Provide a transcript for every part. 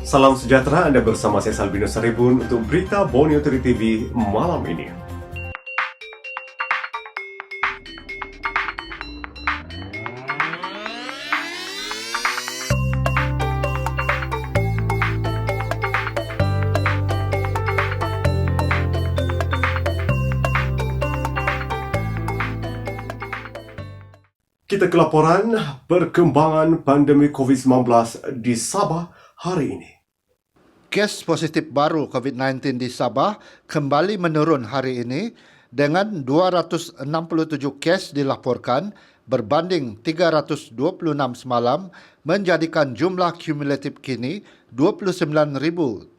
Salam sejahtera, Anda bersama saya Salbino Saribun untuk berita Borneo Teri TV malam ini. Kita ke laporan perkembangan pandemi COVID-19 di Sabah hari ini. Kes positif baru COVID-19 di Sabah kembali menurun hari ini dengan 267 kes dilaporkan berbanding 326 semalam menjadikan jumlah kumulatif kini 29,038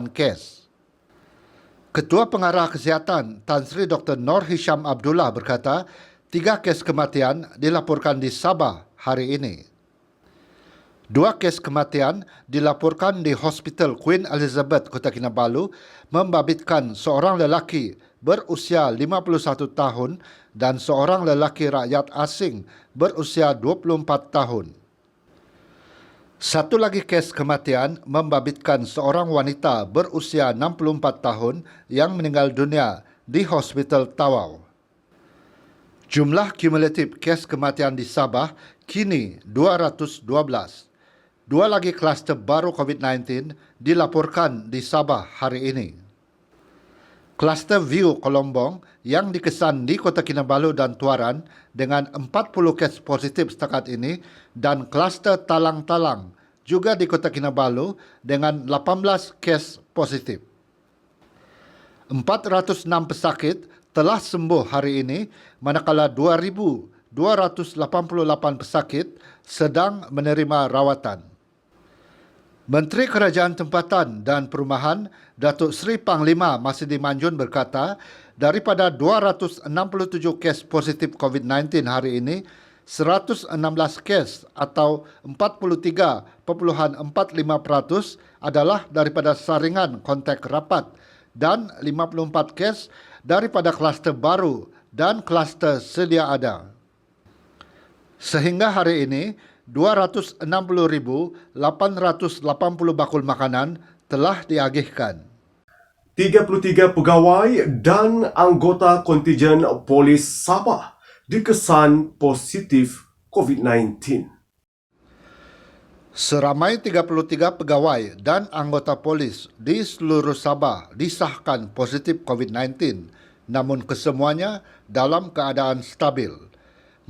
kes. Ketua Pengarah Kesihatan Tan Sri Dr. Nur Hisham Abdullah berkata, 3 kes kematian dilaporkan di Sabah hari ini. 2 kes kematian dilaporkan di Hospital Queen Elizabeth, Kota Kinabalu, membabitkan seorang lelaki berusia 51 tahun dan seorang lelaki rakyat asing berusia 24 tahun. Satu lagi kes kematian membabitkan seorang wanita berusia 64 tahun yang meninggal dunia di Hospital Tawau. Jumlah kumulatif kes kematian di Sabah kini 212. 2 lagi kluster baru COVID-19 dilaporkan di Sabah hari ini. Kluster View Kolombong yang dikesan di Kota Kinabalu dan Tuaran dengan 40 kes positif setakat ini dan kluster Talang-Talang juga di Kota Kinabalu dengan 18 kes positif. 406 pesakit telah sembuh hari ini, manakala 2,288 pesakit sedang menerima rawatan. Menteri Kerajaan Tempatan dan Perumahan, Datuk Seri Panglima Masidi Manjun berkata, daripada 267 kes positif COVID-19 hari ini, 116 kes atau 43.45% adalah daripada saringan kontak rapat dan 54 kes daripada kluster baru dan kluster sedia ada. Sehingga hari ini, 260,880 bakul makanan telah diagihkan. 33 pegawai dan anggota kontijen polis Sabah dikesan positif COVID-19. Seramai 33 pegawai dan anggota polis di seluruh Sabah disahkan positif COVID-19, namun kesemuanya dalam keadaan stabil.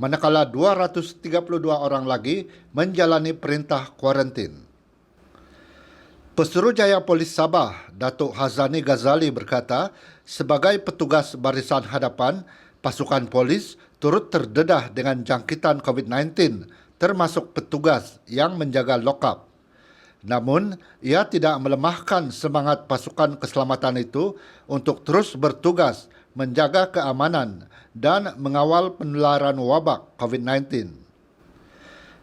Manakala 232 orang lagi menjalani perintah kuarantin. Pesuruhjaya Polis Sabah, Datuk Hazani Ghazali berkata, sebagai petugas barisan hadapan, pasukan polis turut terdedah dengan jangkitan COVID-19, termasuk petugas yang menjaga lokap. Namun, ia tidak melemahkan semangat pasukan keselamatan itu untuk terus bertugas menjaga keamanan dan mengawal penularan wabak COVID-19.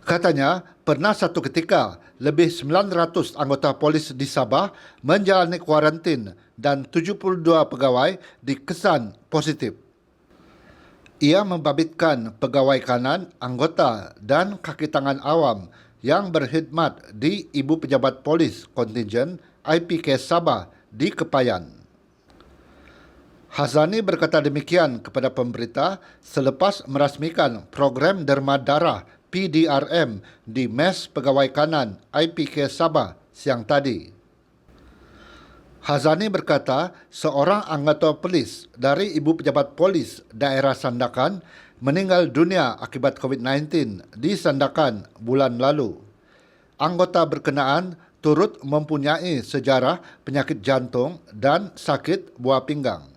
Katanya, pernah satu ketika lebih 900 anggota polis di Sabah menjalani kuarantin dan 72 pegawai dikesan positif. Ia membabitkan pegawai kanan, anggota dan kaki tangan awam yang berkhidmat di Ibu Pejabat Polis Kontingen IPK Sabah di Kepayan. Hazani berkata demikian kepada pemberita selepas merasmikan program derma darah PDRM di Mes Pegawai Kanan IPK Sabah siang tadi. Hazani berkata seorang anggota polis dari Ibu Pejabat Polis Daerah Sandakan meninggal dunia akibat COVID-19 di Sandakan bulan lalu. Anggota berkenaan turut mempunyai sejarah penyakit jantung dan sakit buah pinggang.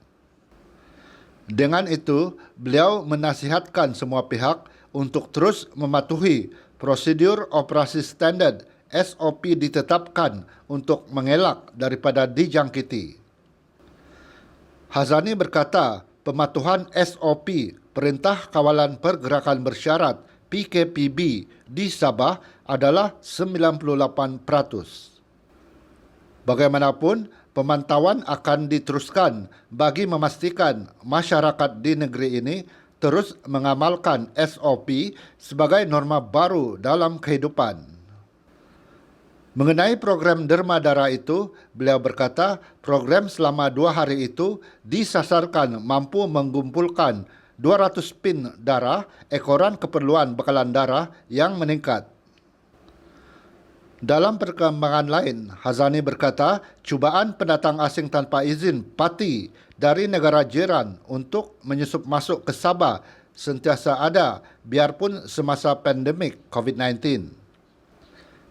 Dengan itu, beliau menasihatkan semua pihak untuk terus mematuhi prosedur operasi standard SOP ditetapkan untuk mengelak daripada dijangkiti. Hazani berkata, pematuhan SOP Perintah Kawalan Pergerakan Bersyarat PKPB di Sabah adalah 98%. Bagaimanapun, pemantauan akan diteruskan bagi memastikan masyarakat di negeri ini terus mengamalkan SOP sebagai norma baru dalam kehidupan. Mengenai program derma darah itu, beliau berkata program selama 2 hari itu disasarkan mampu mengumpulkan 200 pin darah ekoran keperluan bekalan darah yang meningkat. Dalam perkembangan lain, Hazani berkata cubaan pendatang asing tanpa izin parti dari negara jiran untuk menyusup masuk ke Sabah sentiasa ada biarpun semasa pandemik COVID-19.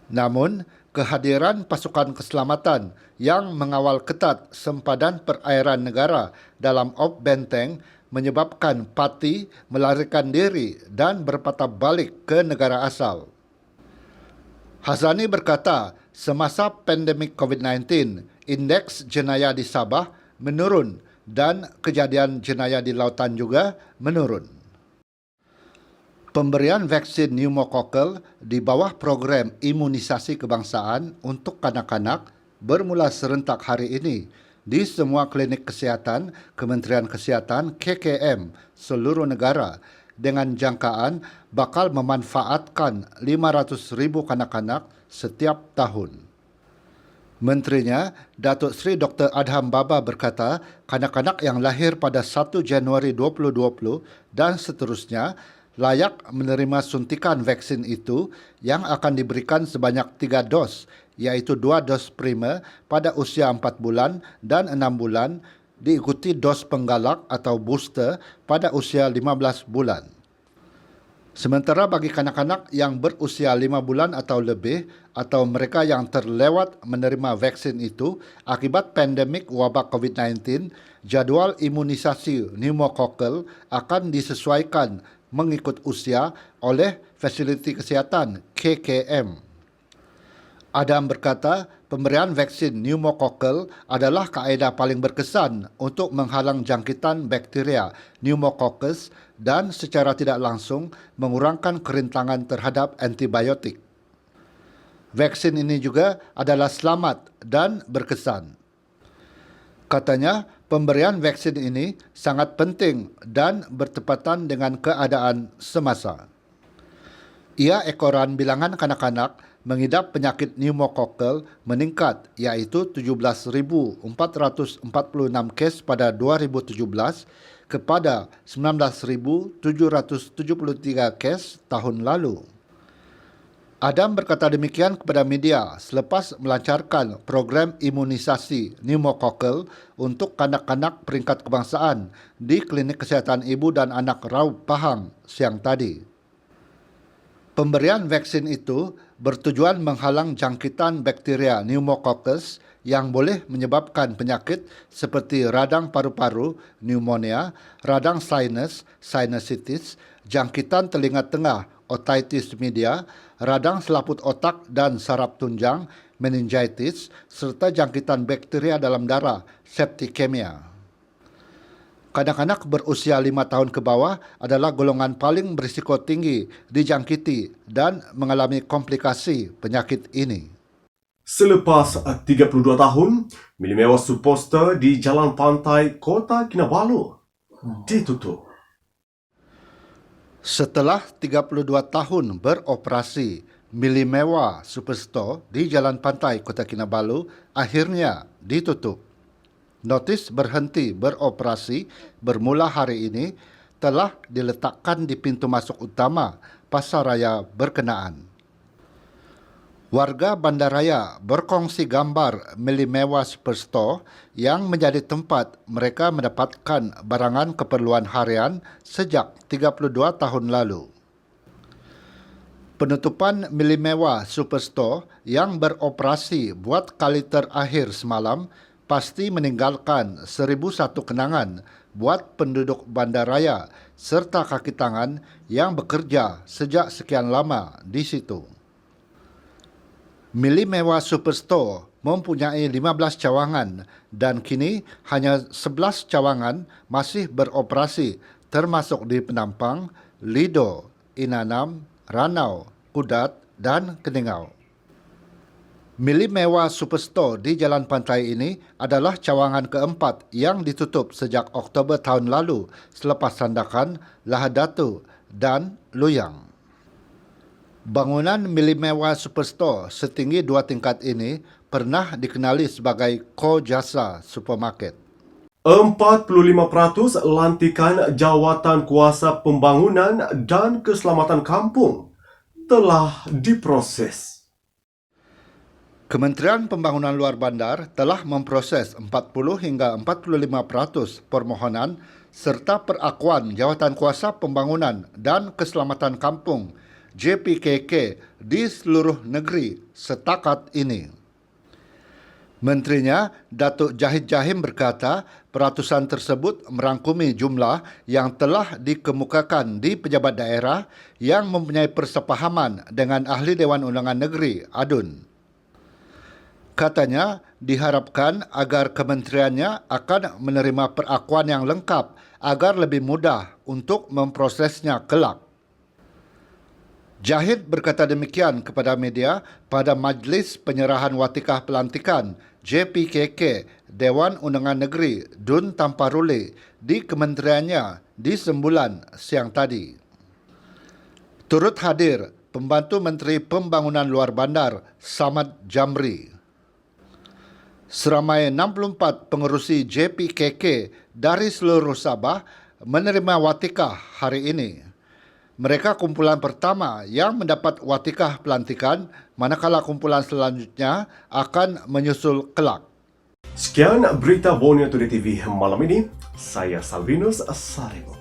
Namun, kehadiran pasukan keselamatan yang mengawal ketat sempadan perairan negara dalam Op Benteng menyebabkan parti melarikan diri dan berpatah balik ke negara asal. Hazani berkata, semasa pandemik COVID-19, indeks jenayah di Sabah menurun dan kejadian jenayah di lautan juga menurun. Pemberian vaksin pneumokokal di bawah program imunisasi kebangsaan untuk kanak-kanak bermula serentak hari ini di semua klinik kesihatan Kementerian Kesihatan KKM seluruh negara dengan jangkaan bakal memanfaatkan 500,000 kanak-kanak setiap tahun. Menterinya, Datuk Seri Dr. Adham Baba berkata, kanak-kanak yang lahir pada 1 Januari 2020 dan seterusnya layak menerima suntikan vaksin itu yang akan diberikan sebanyak 3 dos, iaitu 2 dos primer pada usia 4 bulan dan 6 bulan, diikuti dos penggalak atau booster pada usia 15 bulan. Sementara bagi kanak-kanak yang berusia 5 bulan atau lebih atau mereka yang terlewat menerima vaksin itu akibat pandemik wabak COVID-19, jadual imunisasi pneumokokal akan disesuaikan mengikut usia oleh fasiliti kesihatan KKM. Adam berkata, pemberian vaksin pneumokokal adalah kaedah paling berkesan untuk menghalang jangkitan bakteria pneumococcus dan secara tidak langsung mengurangkan kerintangan terhadap antibiotik. Vaksin ini juga adalah selamat dan berkesan. Katanya, pemberian vaksin ini sangat penting dan bertepatan dengan keadaan semasa. Ia ekoran bilangan kanak-kanak mengidap penyakit pneumokokal meningkat iaitu 17,446 kes pada 2017 kepada 19,773 kes tahun lalu. Adam berkata demikian kepada media selepas melancarkan program imunisasi pneumokokal untuk kanak-kanak peringkat kebangsaan di Klinik Kesihatan Ibu dan Anak Raub Pahang siang tadi. Pemberian vaksin itu bertujuan menghalang jangkitan bakteria pneumococcus yang boleh menyebabkan penyakit seperti radang paru-paru, pneumonia, radang sinus, sinusitis, jangkitan telinga tengah, otitis media, radang selaput otak dan saraf tunjang, meningitis, serta jangkitan bakteria dalam darah, septicemia. Kanak-kanak berusia 5 tahun ke bawah adalah golongan paling berisiko tinggi dijangkiti dan mengalami komplikasi penyakit ini. Selepas 32 tahun, milik mewah Suposter di Jalan Pantai Kota Kinabalu ditutup. Setelah 32 tahun beroperasi, milik mewah Superstore di Jalan Pantai Kota Kinabalu akhirnya ditutup. Notis berhenti beroperasi bermula hari ini telah diletakkan di pintu masuk utama pasaraya berkenaan. Warga bandaraya berkongsi gambar milik mewah Superstore yang menjadi tempat mereka mendapatkan barangan keperluan harian sejak 32 tahun lalu. Penutupan milik mewah Superstore yang beroperasi buat kali terakhir semalam pasti meninggalkan 1,001 kenangan buat penduduk bandaraya serta kaki tangan yang bekerja sejak sekian lama di situ. Milik mewah Superstore mempunyai 15 cawangan dan kini hanya 11 cawangan masih beroperasi termasuk di Penampang, Lido, Inanam, Ranau, Kudat dan Keningau. Milik mewah Superstore di Jalan Pantai ini adalah cawangan keempat yang ditutup sejak Oktober tahun lalu selepas Sandakan, Lahadatu dan Luyang. Bangunan milik mewah Superstore setinggi 2 tingkat ini pernah dikenali sebagai Kojasa Supermarket. 45% lantikan jawatan kuasa pembangunan dan keselamatan kampung telah diproses. Kementerian Pembangunan Luar Bandar telah memproses 40 hingga 45% permohonan serta perakuan jawatan kuasa pembangunan dan keselamatan kampung JPKK di seluruh negeri setakat ini. Menterinya, Datuk Jahid Jahim berkata, peratusan tersebut merangkumi jumlah yang telah dikemukakan di pejabat daerah yang mempunyai persepahaman dengan Ahli Dewan Undangan Negeri, ADUN. Katanya, diharapkan agar kementeriannya akan menerima perakuan yang lengkap agar lebih mudah untuk memprosesnya kelak. Jahid berkata demikian kepada media pada Majlis Penyerahan Watikah Pelantikan JPKK Dewan Undangan Negeri Dun Tamparule di kementeriannya di Sembulan siang tadi. Turut hadir Pembantu Menteri Pembangunan Luar Bandar Samad Jamri. Seramai 64 pengerusi JPKK dari seluruh Sabah menerima watikah hari ini. Mereka kumpulan pertama yang mendapat watikah pelantikan, manakala kumpulan selanjutnya akan menyusul kelak. Sekian berita Borneo Today TV malam ini. Saya Salvinus Sarebo.